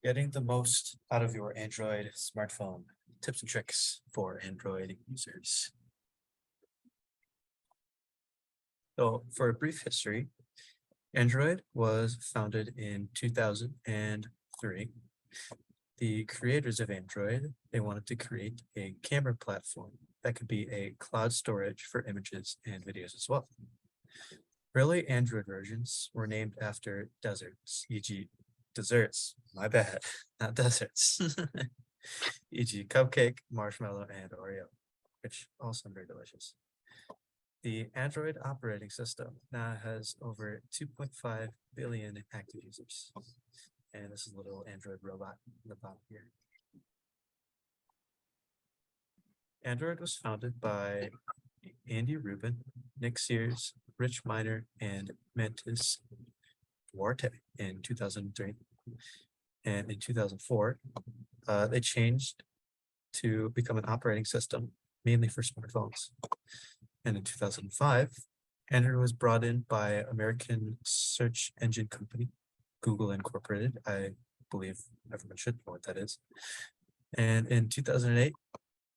Getting the most out of your Android smartphone. Tips and tricks for Android users. So for a brief history, Android was founded in 2003. The creators of Android, they wanted to create a camera platform that could be a cloud storage for images and videos as well. Early Android versions were named after deserts, e.g. desserts, my bad, not deserts, e.g. cupcake, marshmallow, and Oreo, which all sound very delicious. The Android operating system now has over 2.5 billion active users. And this is a little Android robot in the bottom here. Android was founded by Andy Rubin, Nick Sears, Rich Miner, and Mantis Duarte in 2003. And in 2004, they changed to become an operating system mainly for smartphones. And in 2005, Android was brought in by American search engine company, Google Incorporated. I believe everyone should know what that is. And in 2008,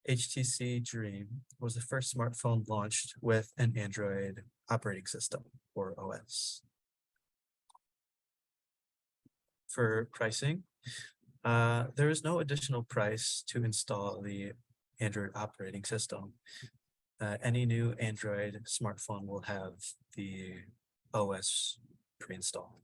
HTC Dream was the first smartphone launched with an Android operating system, or OS. For pricing, there is no additional price to install the Android operating system. Any new Android smartphone will have the OS pre-installed.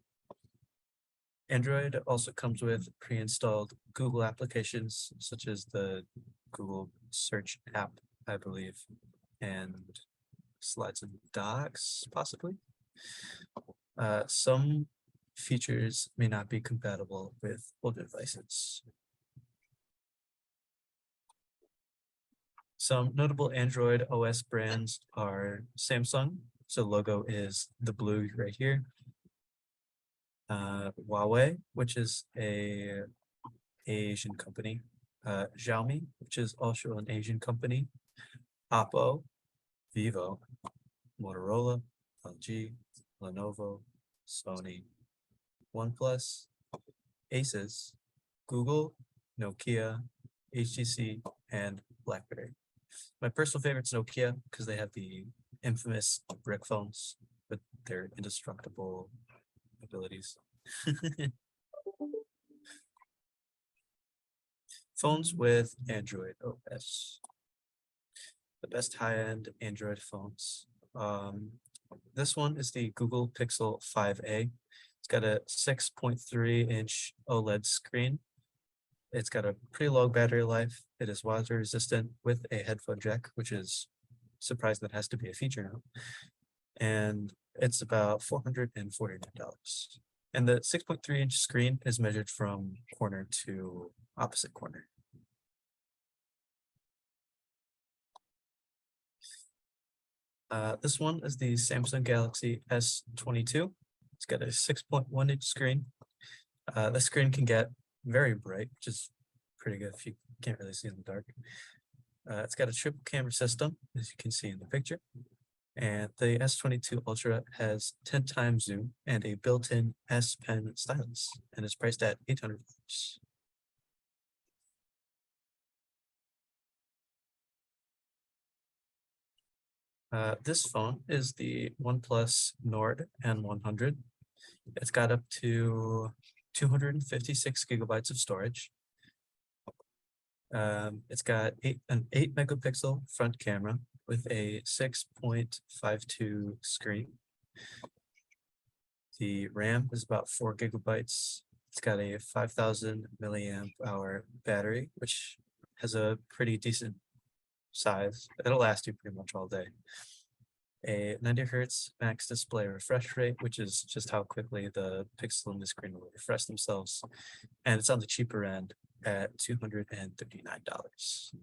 Android also comes with pre-installed Google applications, such as the Google Search app, I believe, and Slides and Docs, possibly. Some features may not be compatible with older devices. Some notable Android OS brands are Samsung, so logo is the blue right here. Huawei, which is a Asian company. Xiaomi, which is also an Asian company. Oppo, Vivo, Motorola, LG, Lenovo, Sony, OnePlus, Asus, Google, Nokia, HTC, and BlackBerry. My personal favorite is Nokia because they have the infamous brick phones with their indestructible abilities. Phones with Android OS. The best high-end Android phones. This one is the Google Pixel 5a. It's got a 6.3-inch OLED screen. It's got a pretty low battery life. It is water resistant with a headphone jack, which is surprising that has to be a feature now. And it's about $449. And the 6.3-inch screen is measured from corner to opposite corner. This one is the Samsung Galaxy S22. It's got a 6.1-inch screen. The screen can get very bright, which is pretty good if you can't really see in the dark. It's got a triple camera system, as you can see in the picture. And the S22 Ultra has 10 times zoom and a built-in S Pen stylus, and it's priced at $800. This phone is the OnePlus Nord N100. It's got up to 256 gigabytes of storage. It's got an 8 megapixel front camera with a 6.52 screen. The RAM is about 4 gigabytes. It's got a 5,000 milliamp hour battery, which has a pretty decent size. It'll last you pretty much all day. A 90 hertz max display refresh rate, which is just how quickly the pixel in the screen will refresh themselves. And it's on the cheaper end at $239.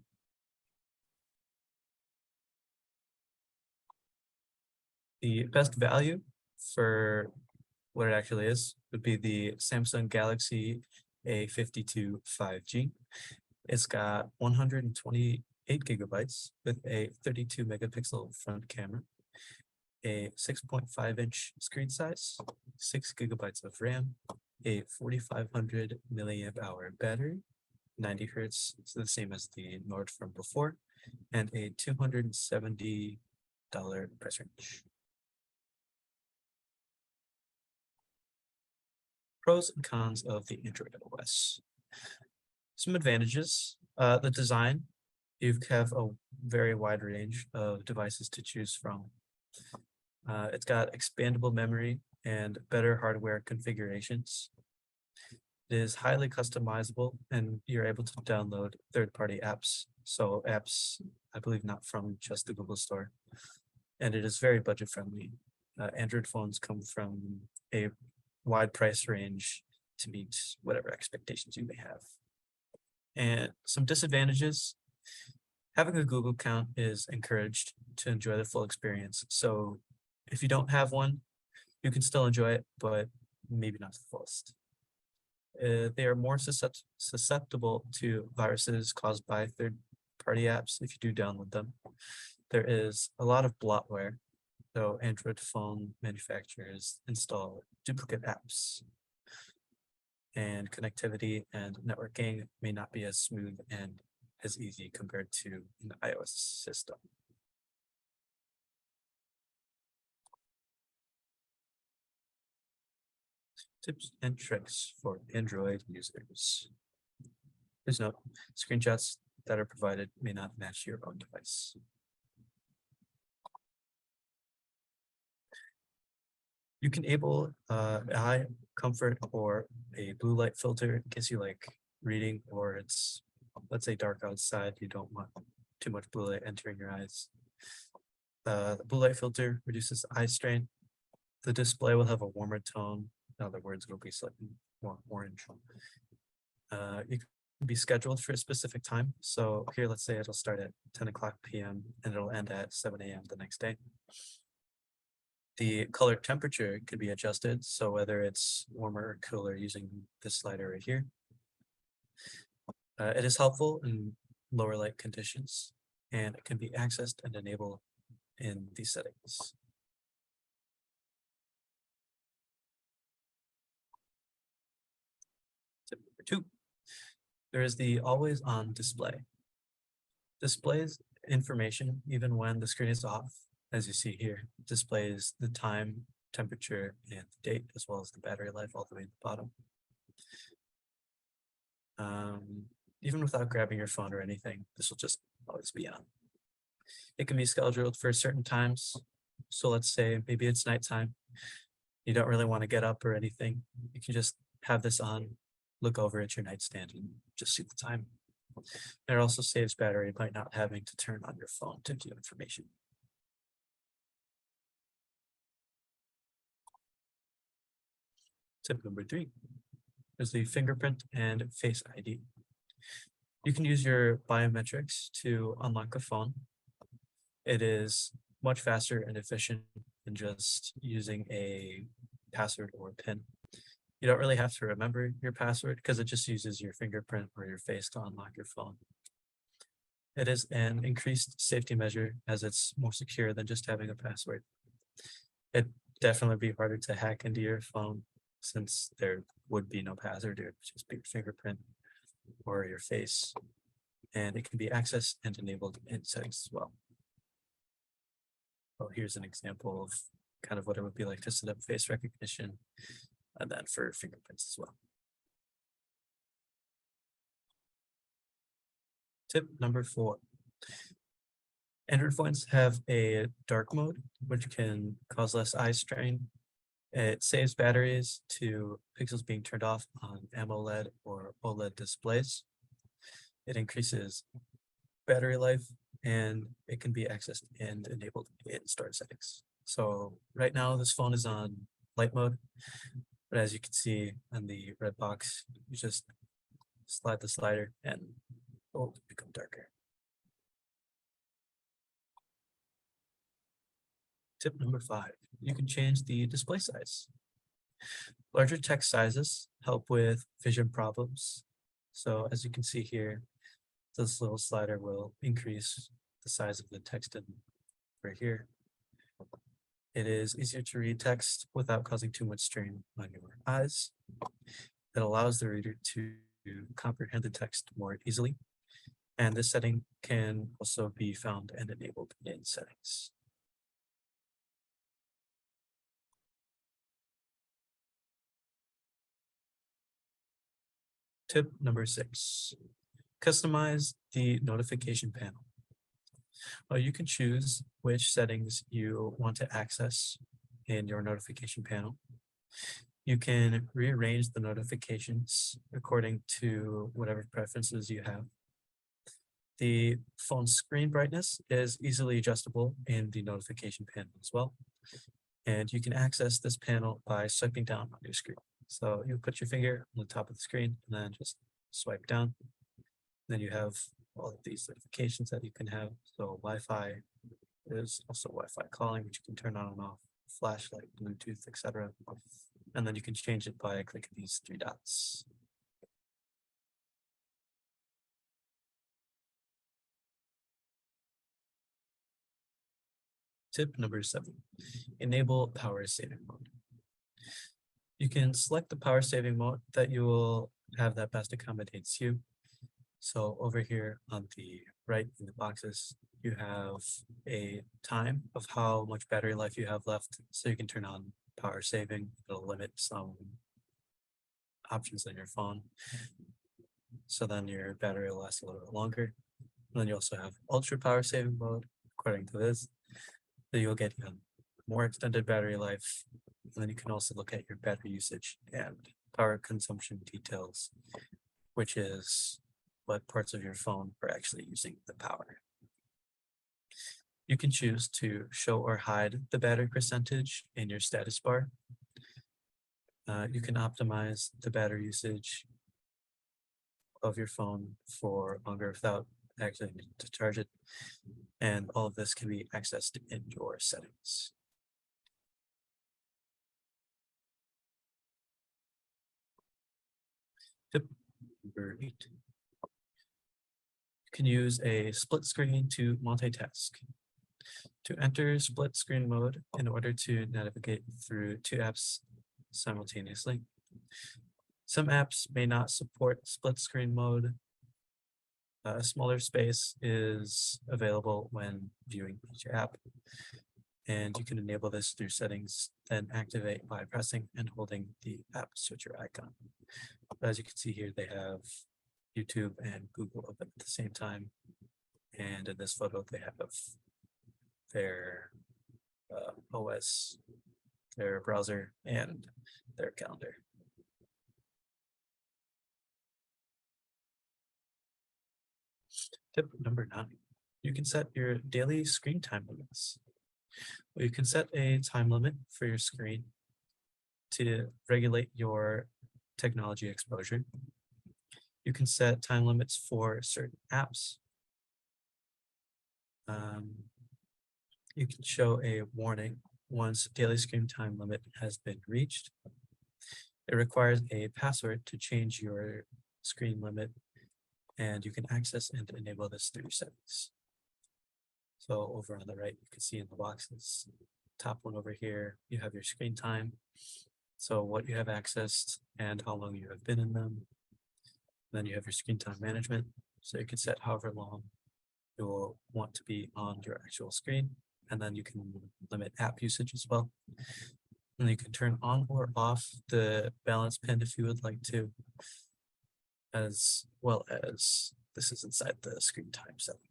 The best value for what it actually is would be the Samsung Galaxy A52 5G. It's got 128 gigabytes with a 32 megapixel front camera. a 6.5-inch screen size, 6 GB of RAM, a 4500 milliamp hour battery, 90 hertz, so the same as the Nord from before, and a $270 price range. Pros and cons of the Android OS. Some advantages, the design, you have a very wide range of devices to choose from. It's got expandable memory and better hardware configurations. It is highly customizable and you're able to download third-party apps. So apps, I believe not from just the Google Store. And it is very budget friendly. Android phones come from a wide price range to meet whatever expectations you may have. And some disadvantages, having a Google account is encouraged to enjoy the full experience. So if you don't have one, you can still enjoy it, but maybe not to the fullest. They are more susceptible to viruses caused by third-party apps if you do download them. There is a lot of bloatware, so Android phone manufacturers install duplicate apps. And connectivity and networking may not be as smooth and as easy compared to an iOS system. Tips and tricks for Android users. Please note, screenshots that are provided may not match your own device. You can enable eye comfort or a blue light filter in case you like reading or it's, let's say, dark outside. You don't want too much blue light entering your eyes. The blue light filter reduces eye strain. The display will have a warmer tone. In other words, it'll be slightly more orange. You can be scheduled for a specific time. So here, let's say it'll start at 10 o'clock p.m. and it'll end at 7 a.m. the next day. The color temperature can be adjusted, so whether it's warmer or cooler using this slider right here. It is helpful in lower light conditions, and it can be accessed and enabled in these settings. Tip number 2, there is the always on display. Displays information even when the screen is off. As you see here, it displays the time, temperature, and the date, as well as the battery life all the way at the bottom. Even without grabbing your phone or anything, this will just always be on. It can be scheduled for certain times. So let's say maybe it's nighttime. You don't really want to get up or anything. You can just have this on, look over at your nightstand and just see the time. It also saves battery by not having to turn on your phone to view information. Tip number 3 is the fingerprint and face ID. You can use your biometrics to unlock a phone. It is much faster and efficient than just using a password or PIN. You don't really have to remember your password because it just uses your fingerprint or your face to unlock your phone. It is an increased safety measure as it's more secure than just having a password. It'd definitely be harder to hack into your phone since there would be no password, it would just be your fingerprint or your face. And it can be accessed and enabled in settings as well. Well, here's an example of kind of what it would be like to set up face recognition and then for fingerprints as well. Tip number 4. Android phones have a dark mode, which can cause less eye strain. It saves batteries to pixels being turned off on AMOLED or OLED displays. It increases battery life and it can be accessed and enabled in storage settings. So right now this phone is on light mode, but as you can see on the red box, you just slide the slider and it will become darker. Tip number 5, you can change the display size. Larger text sizes help with vision problems. So as you can see here, this little slider will increase the size of the text in right here. It is easier to read text without causing too much strain on your eyes. It allows the reader to comprehend the text more easily. And this setting can also be found and enabled in settings. Tip number 6, customize the notification panel. You can choose which settings you want to access in your notification panel. You can rearrange the notifications according to whatever preferences you have. The phone screen brightness is easily adjustable in the notification panel as well. And you can access this panel by swiping down on your screen. So you put your finger on the top of the screen and then just swipe down. Then you have all of these notifications that you can have. So Wi-Fi, there's also Wi-Fi calling, which you can turn on and off, flashlight, Bluetooth, etc. And then you can change it by clicking these 3 dots. Tip number 7, enable power saving mode. You can select the power saving mode that you will have that best accommodates you. So over here on the right in the boxes, you have a time of how much battery life you have left. So you can turn on power saving. It'll limit some options on your phone. So then your battery will last a little bit longer. And then you also have ultra power saving mode, according to this. So you'll get more extended battery life. And then you can also look at your battery usage and power consumption details, which is what parts of your phone are actually using the power. You can choose to show or hide the battery percentage in your status bar. You can optimize the battery usage of your phone for longer without actually needing to charge it. And all of this can be accessed in your settings. Tip number 8. You can use a split screen to multitask. To enter split screen mode in order to navigate through 2 apps simultaneously. Some apps may not support split screen mode. A smaller space is available when viewing each app. And you can enable this through settings, then activate by pressing and holding the app switcher icon. As you can see here, they have YouTube and Google open at the same time. And in this photo, they have their OS, their browser, and their calendar. Tip number 9, you can set your daily screen time limits. You can set a time limit for your screen to regulate your technology exposure. You can set time limits for certain apps. You can show a warning once daily screen time limit has been reached. It requires a password to change your screen limit, and you can access and enable this through settings. So over on the right, you can see in the boxes, top one over here, you have your screen time. So what you have accessed and how long you have been in them. Then you have your screen time management. So you can set however long you will want to be on your actual screen. And then you can limit app usage as well. And you can turn on or off the balance pin if you would like to, as well as this is inside the screen time setting.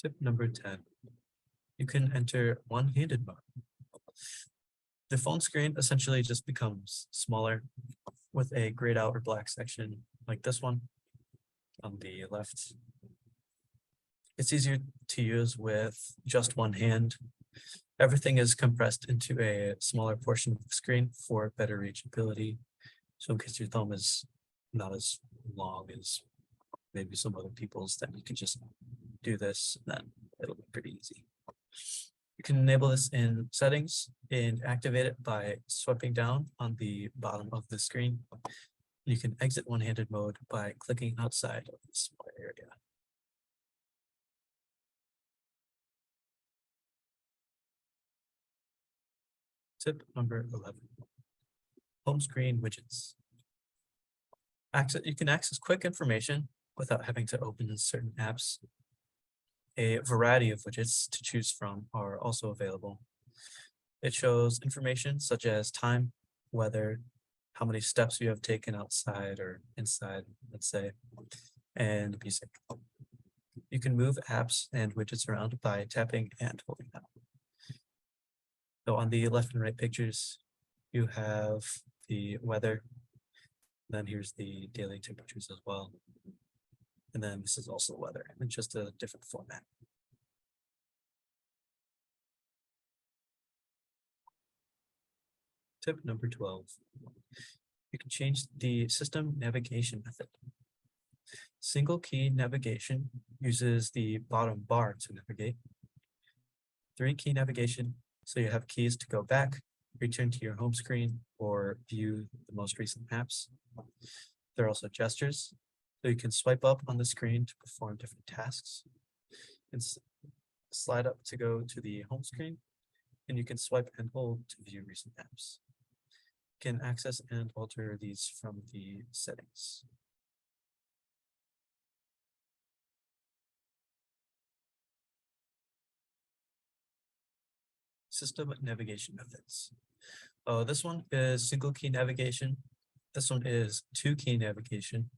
Tip number 10, you can enter one-handed mode. The phone screen essentially just becomes smaller with a grayed out or black section like this one on the left. It's easier to use with just one hand. Everything is compressed into a smaller portion of the screen for better reachability. So in case your thumb is not as long as maybe some other people's, then you can just do this, and then it'll be pretty easy. You can enable this in settings and activate it by swiping down on the bottom of the screen. You can exit one-handed mode by clicking outside of the smaller area. Tip number 11, home screen widgets. You can access quick information without having to open certain apps. A variety of widgets to choose from are also available. It shows information such as time, weather, how many steps you have taken outside or inside, let's say, and music. You can move apps and widgets around by tapping and holding them. So on the left and right pictures, you have the weather. Then here's the daily temperatures as well. And then this is also weather in just a different format. Tip number 12, you can change the system navigation method. Single key navigation uses the bottom bar to navigate. 3-key navigation, so you have keys to go back, return to your home screen, or view the most recent apps. There are also gestures, so you can swipe up on the screen to perform different tasks. And slide up to go to the home screen, and you can swipe and hold to view recent apps. You can access and alter these from the settings. System navigation methods. This one is single key navigation. This one is 2-key navigation.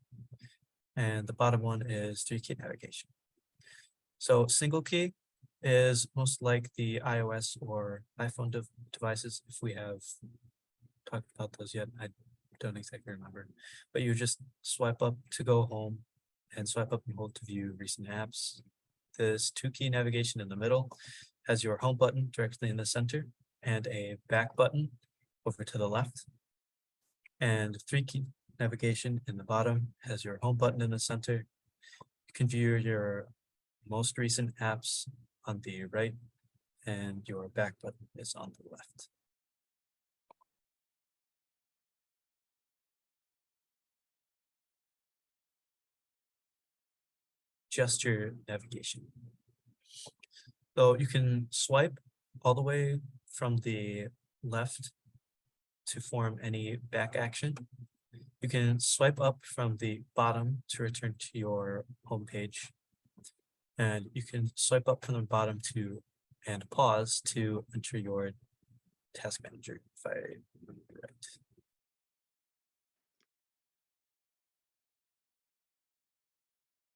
And the bottom one is 3-key navigation. So single key is most like the iOS or iPhone devices. If we have talked about those yet, I don't exactly remember. But you just swipe up to go home and swipe up and hold to view recent apps. This 2-key navigation in the middle has your home button directly in the center and a back button over to the left. And 3-key navigation in the bottom has your home button in the center. You can view your most recent apps on the right, and your back button is on the left. Gesture navigation. So you can swipe all the way from the left to form any back action. You can swipe up from the bottom to return to your home page. And you can swipe up from the bottom and pause to enter your task manager, if I remember right.